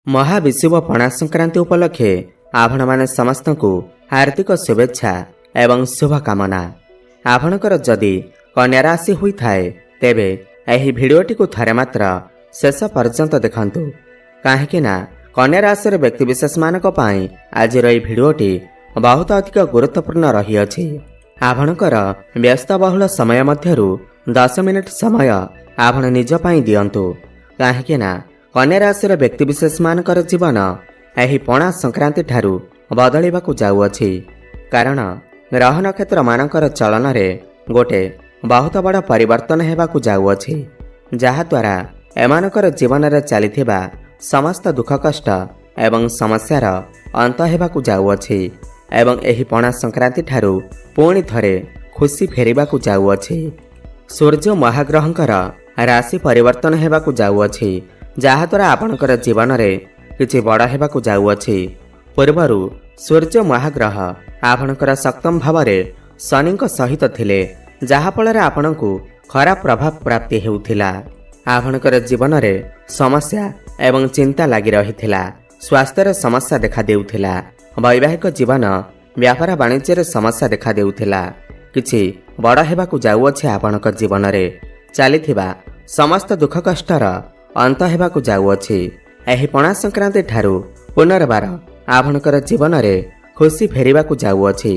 महाविशुभ पणा संक्रांति उपलक्षे आपण माने समस्त को हार्दिक शुभेच्छा एवं शुभकामना। आपणकर जदि कन्या राशि हुई थाए तेबे एही भिडियोटी को थरे मात्र शेष पर्यंत देखंतु, काहेकि ना कन्या राशि व्यक्तिविशेष मानक पई आज रही भिडियोटी बहुत अधिक गुरुत्वपूर्ण रही अछि। आपणकर व्यस्तबहुल समय मध्यरु 10 मिनिट समय आपण निज पई दियंतु, काहेकि ना कन्या राशि व्यक्तिविशेष मानकर जीवन एही पणा संक्रांति ठारू बदलिबाकु जाउअछि। कारण ग्रह नक्षत्र मानकर चलन रे गोटे बहुत बड़ परिवर्तन हेबाकु जाउअछि, जहा द्वारा एमानकर जीवन रे चलिथिबा समस्त दुख कष्ट एवं समस्यार अंत हेबाकु जाउअछि एवं एही पणा संक्रांति ठारू पुणी थरे खुशी फेरिबाकु जाउअछि। सूर्य महाग्रहंकर राशि परिवर्तन हेबाकु जाउअछि, जहा द्वारा आपणकर जीवन रे किछि बड़ हेबाकु जाउअछि। पूर्वरु सूर्य महाग्रह आपणकर सप्तम भाव रे शनिक सहित थिले, जहा फଳରେ आपणकु खराब प्रभाव प्राप्ति हेउथिला। आपणकर जीवन रे समस्या एवं चिंता लागि रहिथिला। स्वास्थ्य रे समस्या देखा देउथिला। वैवाहिक जीवन व्यापार वाणिज्य रे समस्या देखा देउथिला। किछि बड़ हेबाकु जाउअछि। आपणक जीवन रे चालिथिबा समस्त दुख कष्टर अंत हेबाकु जाउअछि। एही पणा संक्रांति ठारू पुनर्बार आपणकर जीवन रे खुशी फेरिबाकु जाउअछि।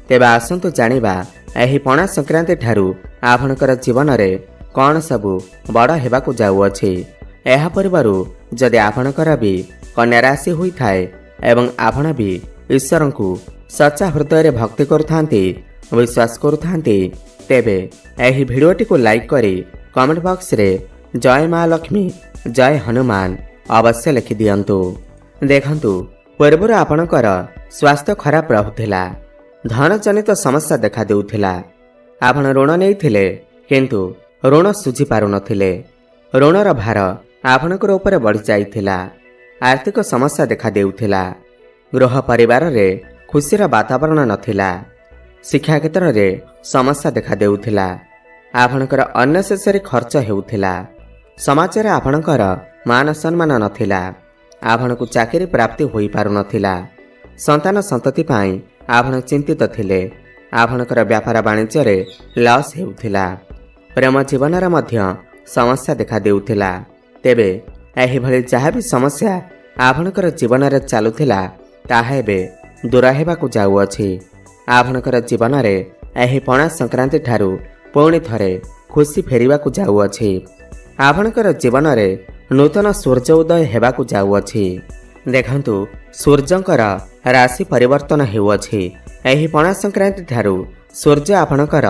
तेबे आसंतु जानिबा एही पणा संक्रांति ठारू आपणकर जीवन रे कौन सबु बड़ हेबाकु जाउअछि। एहा परिवारु जदि आपणकर भी कन्या राशि होई थाए एवं आपण भी ईश्वरंकु सच्चा हृदय रे भक्ति करुथांती, विश्वास करुथांती, तेबे एही भिडियोटी को लाइक करी कमेंट बॉक्स रे जय मां लक्ष्मी जय हनुमान अवश्य लिखि दियंतु। देखंतु पूर्वर आपणकर स्वास्थ्य खराब रहुथिला, धन जनित समस्या देखा देउथिला। आपण ऋण नेइथिले किंतु ऋण सुझी पारु नथिले। ऋणर भार आपणकर ऊपर बढ़ी जाइथिला। आर्थिक समस्या देखा देउथिला। गृह परिवार रे खुशीर वातावरण नथिला। शिक्षा क्षेत्र रे समस्या देखा देउथिला। आपणकर अननेसेसरी खर्च हेउथिला। समाज रे आपणकर मान सम्मान नथिला। आपणकु चाकरी प्राप्ति होई पारु नथिला। संतान संतति पाई आपण चिंतित थिले। आपणकर व्यापार वाणिज्य रे लॉस हेउथिला। प्रेम जीवन रे मध्य समस्या देखा देउथिला। तेबे एही भली जहा भी समस्या आपणकर जीवन रे चालुथिला ताहा एबे दूर हेबाकु जाउअछि। आपणकर जीवन रे एही पणा संक्रांति ठारू पुणी थरे खुशी फेरिबाकु जाउअछि। आपणकर जीवन रे नूतन सूर्य उदय हेबाकु जाउअछि। देखंतु सूर्यंकर राशि परिवर्तन हेउअछि। एही पणा संक्रांति ठारू सूर्य आपणकर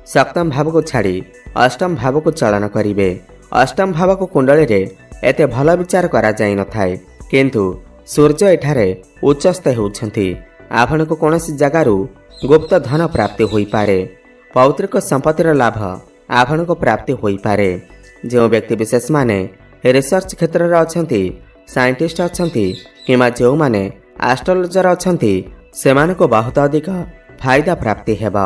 सप्तम भाव को छाड़ी अष्टम भाव को चलन करिवे। अष्टम भाव को कुंडली रे एते भल विचार करा जाई नथाय, किंतु सूर्य एठारे उच्चस्थ हेउछंती। आपणको कोनोसी जगारू गुप्त धन प्राप्ति होई पारे। पौत्रिक संपत्तिर लाभ आपणको प्राप्ति होई पारे। जो व्यक्ति विशेष माने रिसर्च क्षेत्र रे अछंती, साइंटिस्ट अछंती किमा जो माने एस्ट्रोलॉजर अछंती, सेमानको बहुत अधिक फायदा प्राप्ति हेबा।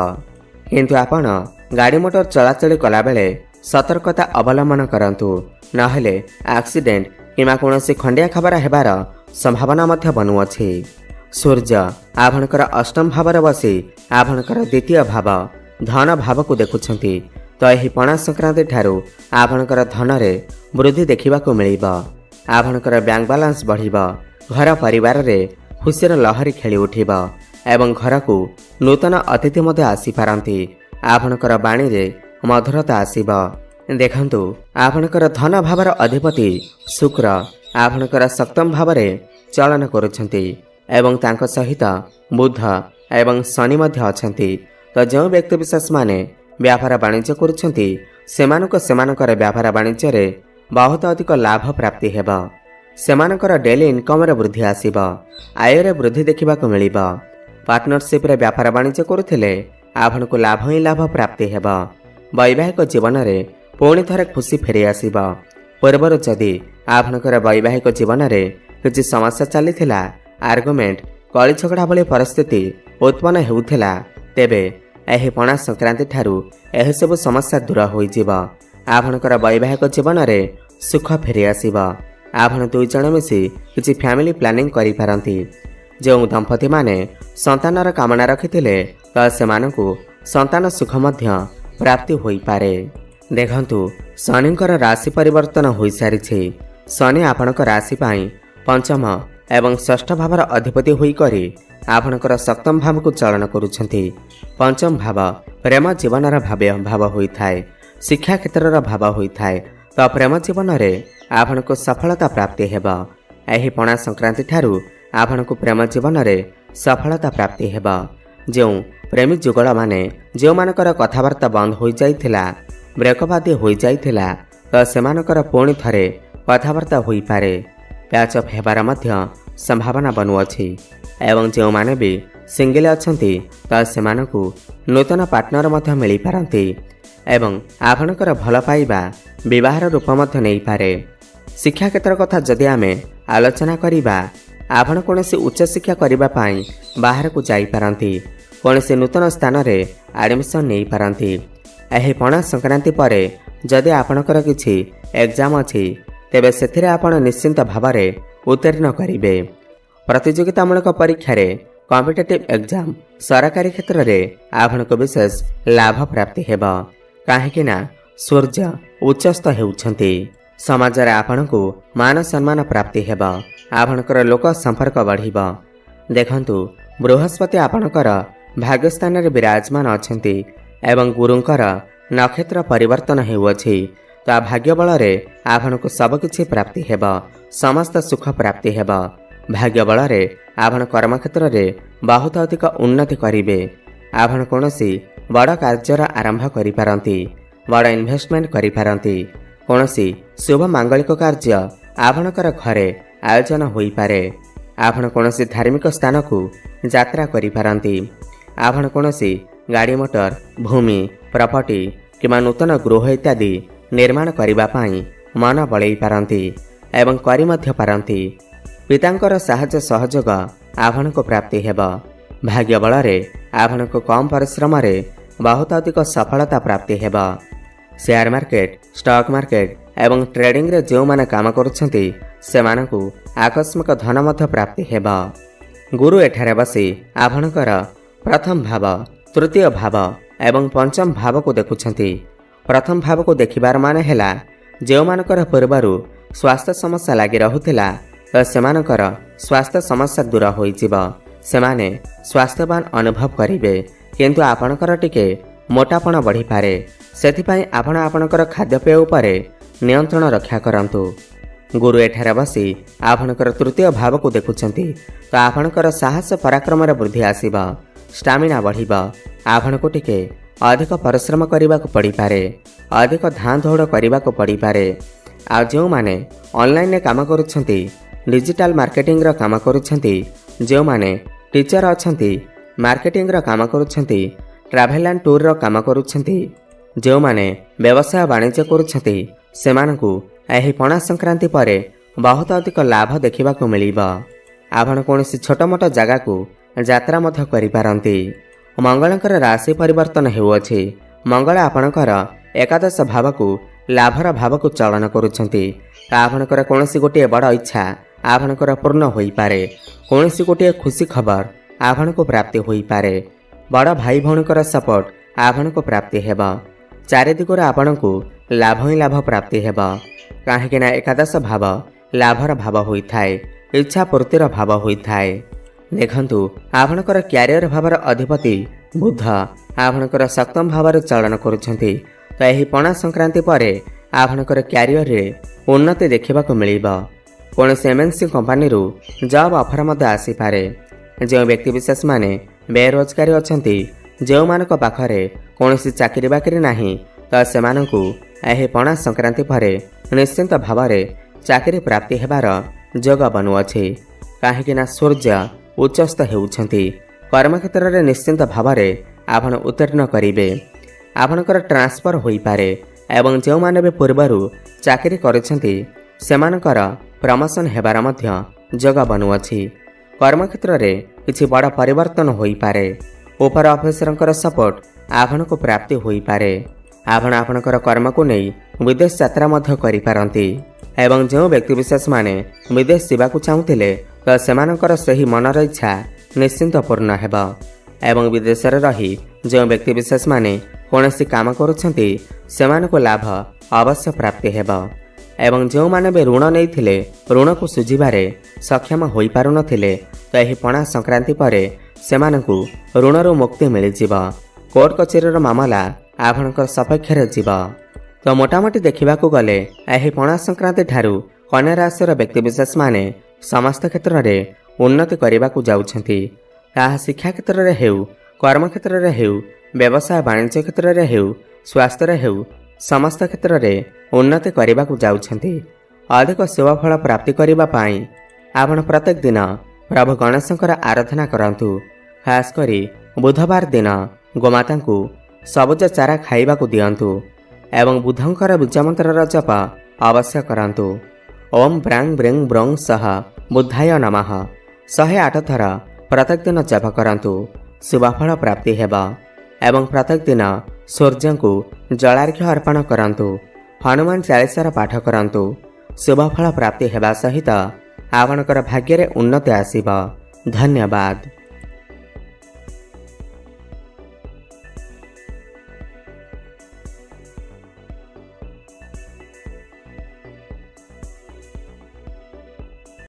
किंतु आपण गाड़ी मोटर चलाचली कला बेले सतर्कता अवलंबन करंतु, नहेले एक्सीडेंट किमा कोनोसी खंडिया खबर हेबार संभावना मध्य बनुअछि। सूर्य आपणकर अष्टम भाव रे बसी आपणकर द्वितीय भाव धन भाव को देखुछंती। तो एही पणा संक्रांति ठारू आपणकर धन रे वृद्धि देखिबाकु मिलिबा। आपणकर बैंक बैलेंस बढ़िबा। घर परिवार रे खुशीर लहरी खेली उठिबा एवं घर को नूतन अतिथि मध्य आसी पारंती। आपणकर बाणी रे मधुरता आसीबा। देखंतु आपणकर धन भावर अधिपति शुक्र आपणकर सप्तम भाव रे चलन करुछंती एवं तांको सहित बुध एवं शनि मध्य अछंती। तो जो व्यक्ति विशेष माने व्यापार वाणिज्य करुछंती सेमानक सेमानकर व्यापार वाणिज्य रे बहुत अधिक लाभ प्राप्ति हेबा। सेमानकर डेली इनकम रे वृद्धि आसीबा। आय रे वृद्धि देखिबाकु मिलिबा। पार्टनरशिप रे व्यापार वाणिज्य करुथिले आपनकु लाभ ही लाभ प्राप्ति हेबा। वैवाहिक जीवन रे पुणी थरे खुशी फेरी आसीबा। पूर्वर जदि आपनकर वैवाहिक जीवन रे किछि समस्या चलिथिला, आर्गुमेंट कଳି झगड़ा भली परिस्थिति उत्पन्न हेउथिला, तेबे एही पणा संक्रांति ठारू एही सब समस्या दूर होई जिबा। आपनकर वैवाहिक जीवन रे सुख फेरी आसीबा। आपण दुई जण मिसी किसी फैमिली प्लानिंग करि पारंती। जो दंपति माने संतानर कामना रखिथिले तो सेमानकु संतान सुख मध्य प्राप्ति होई पारे। देखंतु शनिकर राशि परिवर्तन होई सारिछि। शनि आपणक राशि पाई पंचम एवं षष्ठ भावर अधिपति होई करी आपणकर सप्तम भाव को चलन करुछंती। पंचम भाव प्रेम जीवनर भाव होई थाए, शिक्षा क्षेत्रर भाव होई थाए। तो प्रेम जीवन में आपको सफलता प्राप्ति हेब। एही पणा संक्रांति ठारू आपको प्रेम जीवन में सफलता प्राप्ति हेब। जो प्रेमी जुगल माने जो मानकर कथबार्ता बंद हो जाइथिला, ब्रेकअप आदि हो जाइथिला, तो सेमानकर पुणी थरे कथबार्ता होई पारे। पैचअप हेबार मध्य संभावना बनुअछि। एवं जो माने भी सिंगल अछंती तो सेमानकु नूतन पार्टनर मध्य मिली पारंती। एवं आपणकर भल पाइबा विवाहर रूप मध्य नहीं पारे। शिक्षा क्षेत्र कथा जदि आमे आलोचना करिबा, आपण कोनोसी उच्च शिक्षा करिबा पाई बाहर को जाई पारंती, कोनोसी नूतन स्थान रे एडमिशन नहीं पारंती। एही पणा संक्रांति परे जदि आपणकर किछि एग्जाम अछि तेबे सेथिरे आपण निश्चिंत भावरे उत्तीर्ण करिवे। प्रतियोगितामूलक परीक्षा रे कॉम्पिटिटिव एग्जाम सरकारी क्षेत्र रे आपणको विशेष लाभ प्राप्ति हेब। काहेकिना सूर्य उच्चस्थ हेउछंती। समाज रे आपणको मान सम्मान प्राप्ति हेब। आपणकर लोक संपर्क बढ़िब। देखंतु बृहस्पति आपणकर भाग्यस्थान रे विराजमान अछंती एवं गुरुंकर नक्षत्र परिवर्तन हेउछि। तो भाग्य बल रे आपणको सब किछि प्राप्ति हेब, समस्त सुख प्राप्ति हेब। भाग्य बल रे आपण कर्म क्षेत्र रे बहुत अधिक उन्नति करिवे। आपण कोनोसी बड़ कार्यर आरंभ करि पारंती, बड़ इन्वेस्टमेंट करि पारंती। कोनोसी शुभ मांगलिक कार्य आपणकर घरे आयोजन होई पारे। आपण कोनोसी धार्मिक स्थान को यात्रा करि पारंती। आपण कोनोसी गाड़ी मोटर, भूमि, प्रॉपर्टी किमा नूतन गृह इत्यादि निर्माण करिबा पाई मन बळेई पारंती एवं करि मध्य पारंती। पितांकर साहाय्य सहयोग आपणको प्राप्ति हेब। भाग्य बल रे आपणको कम परिश्रम रे बहुत अधिक सफलता प्राप्ति हेब। शेयर मार्केट, स्टॉक मार्केट एवं ट्रेडिंग रे जो माने काम करुछंती सेमानकु आकस्मिक धन मध्य प्राप्ति हेब। गुरु एठारे बसी आपणकर प्रथम भाव, तृतीय भाव एवं पंचम भाव को देखुछंती। प्रथम भाव को देखिबार माने हेला जो मानकर पूर्वरु स्वास्थ्य समस्या लागि रहुथिला तो सेमानकर स्वास्थ्य समस्या दूर होई जिवो। सेमाने स्वास्थ्यवान अनुभव करिवे, किंतु आपणकर टिके मोटापण बढ़ी पारे। सेथिपाई आपण आपणकर खाद्यपेय उपरे नियंत्रण रक्षा करंतु। गुरु एठारे बसी आपणकर तृतीय भाव को देखुछंती तो आपणकर साहस पराक्रम रे वृद्धि आसीबा, स्टामिना बढ़िबा। आपणको टिके अधिक परिश्रम करिबा को पड़ी पारे, अधिक धां दौड़ करिबा को पड़ी पारे। आ जो माने ऑनलाइन रे काम करुछंती, डिजिटल मार्केटिंग रो काम करुछंती, जो माने टीचर अछंती, मार्केटिंग रो काम करुछंती, ट्रैवल एंड टूर रो काम करुछंती, जो माने व्यवसाय वाणिज्य करुछंती सेमानकु एही पणा संक्रांति परे बहुत अधिक लाभ देखिबा को मिलिबा। आपण कोनोसी छोट मोट जगह को यात्रा मध्य करि पारंती। मंगलकर राशि परिवर्तन हेउछि। मंगल आपणकर एकादश भाव को लाभर भाव को चलन करुछंती। आपणकर कोनोसी गोटे बड़ इच्छा आपणकर पूर्ण होई पारे। कोनोसी गोटे खुशी खबर आपणको प्राप्ति होई पारे। बड़ भाई भौणकर सपोर्ट आपणको प्राप्ति हेब। चारि दिगरे आपणको लाभ ही लाभ प्राप्ति हेब। काहेकि ना एकादश भाव लाभर भाव होई थाए, इच्छा पूर्तिर भाव होई थाए। देखंतु आपणकर क्यारियर भावर अधिपति बुध आपणकर सप्तम भावर चलन करुछंती। तो एही पणा संक्रांति परे आपणकर क्यारियर रे उन्नति देखिबा को मिलिबा। कोनोसी एमएनसी कंपनी रु जॉब ऑफर मध्य आसी पारे। जो व्यक्ति विशेष माने बेरोजगारी अछंती, जो मानक पाखरे कोनोसी चाकरी बाकरी नाही, तो सेमानकु एही पणा संक्रांति परे निश्चिंत भावरे चाकरी प्राप्ति हेबार जोग बनुअछि। काहेकि ना सूर्य उच्चस्थ हेउछंती। कर्म क्षेत्र रे निश्चिंत भावरे आपण उत्तीर्ण करिवे। आपणकर ट्रांसफर होई पारे एवं जो माने बे पूर्वरु चाकरी करिसंती सेमानकर प्रमोशन हेबार मध्य जोग बनुअछि। कर्म क्षेत्र रे किछि बड़ परिवर्तन होई पारे। ऊपर ऑफिसरंकर सपोर्ट आपणको प्राप्ति होई पारे। आपण आपणकर कर्म को नहीं विदेश यात्रा मध्य करिपारंती एवं जो व्यक्तिविशेष माने विदेश जावाकू चाहूथिले तो सेमानकर सही मनर इच्छा निश्चिंत पूर्ण हेब एवं विदेश रही जो व्यक्तिविशेष माने कौनसी काम करुछंती सेमानको लाभ अवश्य प्राप्ति हेब एवं जो माने भी ऋण नहीं ऋण को सुझिबारे सक्षम होई पारु नथिले तो एही पणा संक्रांति परे सेमानकू ऋणरू मुक्ति मिलिजिब कोर्ट कचेरीर मामला आपणकर सपक्षरे जीव। तो मोटामोटी देखिबाकू गले एही पणा संक्रांति ठारू कन्या राशिर व्यक्तिविशेष माने समस्त क्षेत्र में उन्नति करने जाउछंती। ताहा शिक्षा क्षेत्र में हेउ, कर्म क्षेत्र में हेउ, व्यवसाय वाणिज्य क्षेत्र में हेउ, स्वास्थ्य में हेउ, समस्त क्षेत्र में उन्नति करने जाउछंती। अधिक शुभफल प्राप्ति करने पाई आपण प्रत्येक दिन प्रभु गणेशंकर आराधना करंतु। खास करी बुधवार दिन गोमाता को सबुज चारा खाइबाकू दियंतु एवं बुधंकर बीजमंत्र जप अवश्य करंतु। ओम ब्रांग ब्रेंग ब्रोंग सह बुद्धाय नमः 108 थर प्रत्येक दिन जप करंतु। शुभफल प्राप्ति हेब एवं प्रत्येक दिन सूर्य को जलार्घ्य अर्पण करंतु। हनुमान चालीसार पाठ करंतु। शुभफल प्राप्ति हेबा सहित आपणकर भाग्य रे उन्नति आसीब। धन्यवाद।